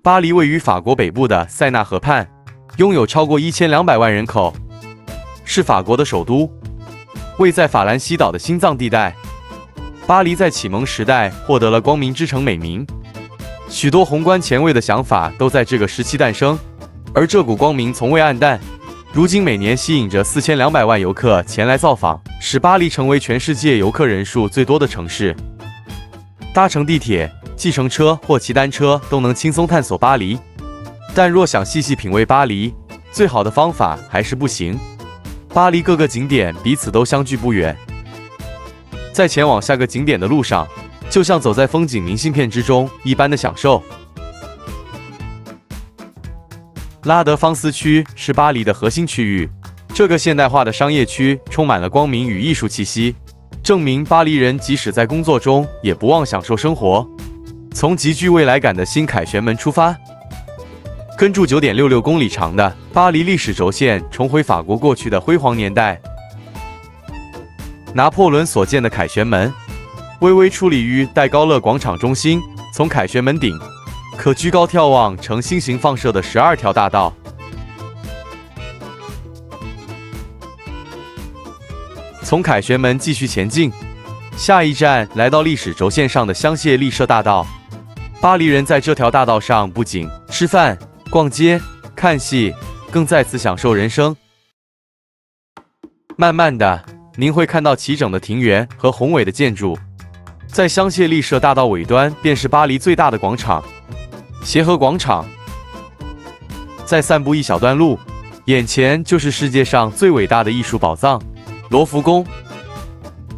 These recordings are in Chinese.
巴黎位于法国北部的塞纳河畔，拥有超过1200万人口，是法国的首都，位在法兰西岛的心脏地带。巴黎在启蒙时代获得了光明之城美名，许多宏观前卫的想法都在这个时期诞生，而这股光明从未暗淡。如今每年吸引着4200万游客前来造访，使巴黎成为全世界游客人数最多的城市。搭乘地铁、计程车或骑单车都能轻松探索巴黎，但若想细细品味巴黎，最好的方法还是步行。巴黎各个景点彼此都相距不远，在前往下个景点的路上，就像走在风景明信片之中一般的享受。拉德芳斯区是巴黎的核心区域，这个现代化的商业区充满了光明与艺术气息，证明巴黎人即使在工作中也不忘享受生活。从极具未来感的新凯旋门出发，跟住9.66公里长的巴黎历史轴线重回法国过去的辉煌年代。拿破仑所建的凯旋门，微微矗立于戴高乐广场中心，从凯旋门顶可居高眺望呈心形放射的12条大道。从凯旋门继续前进，下一站来到历史轴线上的香榭丽舍大道。巴黎人在这条大道上不仅吃饭、逛街、看戏，更在此享受人生。慢慢的，您会看到齐整的庭园和宏伟的建筑。在香榭丽舍大道尾端，便是巴黎最大的广场——协和广场。再散步一小段路，眼前就是世界上最伟大的艺术宝藏——罗浮宫。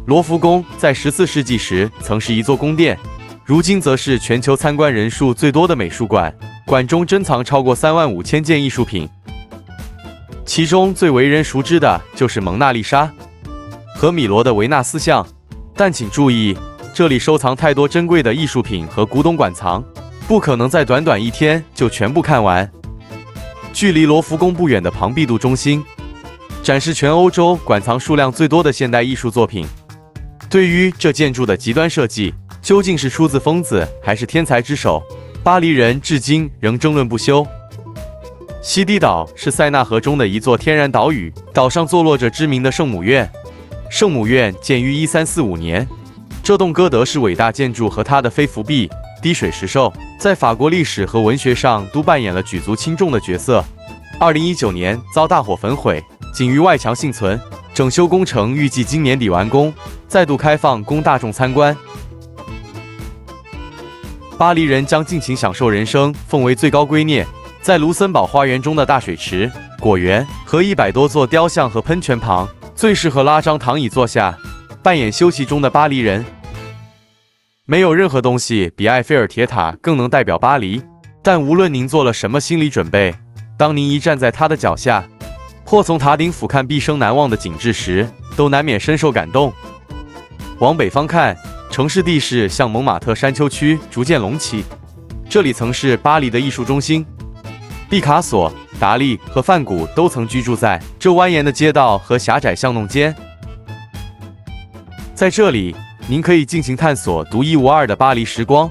罗浮宫在14世纪时曾是一座宫殿，如今则是全球参观人数最多的美术馆，馆中珍藏超过35000件艺术品，其中最为人熟知的就是蒙娜丽莎和米罗的维纳斯像。但请注意，这里收藏太多珍贵的艺术品和古董馆藏，不可能在短短1天就全部看完。距离罗浮宫不远的庞毕度中心，展示全欧洲馆藏数量最多的现代艺术作品。对于这建筑的极端设计，究竟是出自疯子还是天才之手，巴黎人至今仍争论不休。西堤岛是塞纳河中的一座天然岛屿，岛上坐落着知名的圣母院。圣母院建于1345年，这栋哥德式伟大建筑和它的飞浮壁、滴水石兽，在法国历史和文学上都扮演了举足轻重的角色。2019年遭大火焚毁，仅余外墙幸存，整修工程预计今年底完工，再度开放供大众参观。巴黎人将尽情享受人生奉为最高圭臬，在卢森堡花园中的大水池、果园和100多座雕像和喷泉旁，最适合拉张躺椅坐下，扮演休息中的巴黎人。没有任何东西比埃菲尔铁塔更能代表巴黎，但无论您做了什么心理准备，当您一站在它的脚下，或从塔顶俯瞰毕生难忘的景致时，都难免深受感动。往北方看，城市地势向蒙马特山丘区逐渐隆起，这里曾是巴黎的艺术中心。毕卡索、达利和梵谷都曾居住在这蜿蜒的街道和狭窄巷弄间。在这里，您可以尽情探索独一无二的巴黎时光，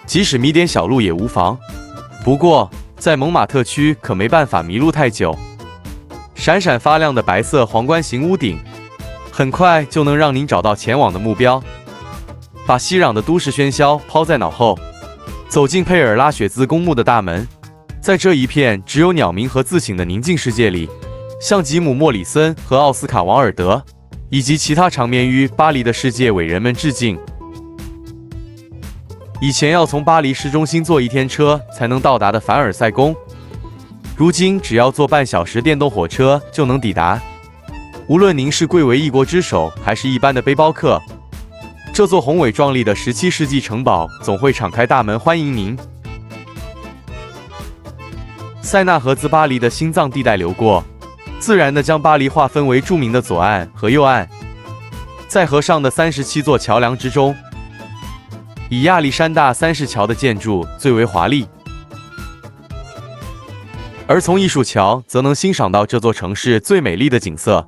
即使迷点小路也无妨。不过，在蒙马特区可没办法迷路太久。闪闪发亮的白色皇冠形屋顶，很快就能让您找到前往的目标。把熙攘的都市喧嚣抛在脑后，走进佩尔拉雪兹公墓的大门。在这一片只有鸟鸣和自省的宁静世界里，向吉姆·莫里森和奥斯卡·王尔德以及其他长眠于巴黎的世界伟人们致敬。以前要从巴黎市中心坐1天车才能到达的凡尔赛宫，如今只要坐半小时电动火车就能抵达。无论您是贵为一国之首，还是一般的背包客，这座宏伟壮丽的17世纪城堡总会敞开大门欢迎您。塞纳河自巴黎的心脏地带流过，自然地将巴黎划分为著名的左岸和右岸。在河上的37座桥梁之中，以亚历山大3世桥的建筑最为华丽，而从艺术桥则能欣赏到这座城市最美丽的景色。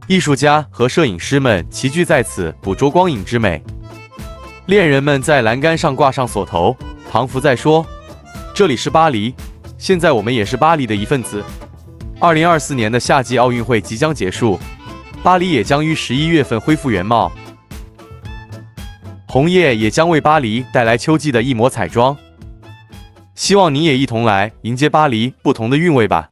艺术家和摄影师们齐聚在此，捕捉光影之美。恋人们在栏杆上挂上锁头，唐福在说：“这里是巴黎，现在我们也是巴黎的一份子。2024年的夏季奥运会即将结束，巴黎也将于11月份恢复原貌。红叶也将为巴黎带来秋季的一抹彩妆，希望你也一同来迎接巴黎不同的韵味吧。”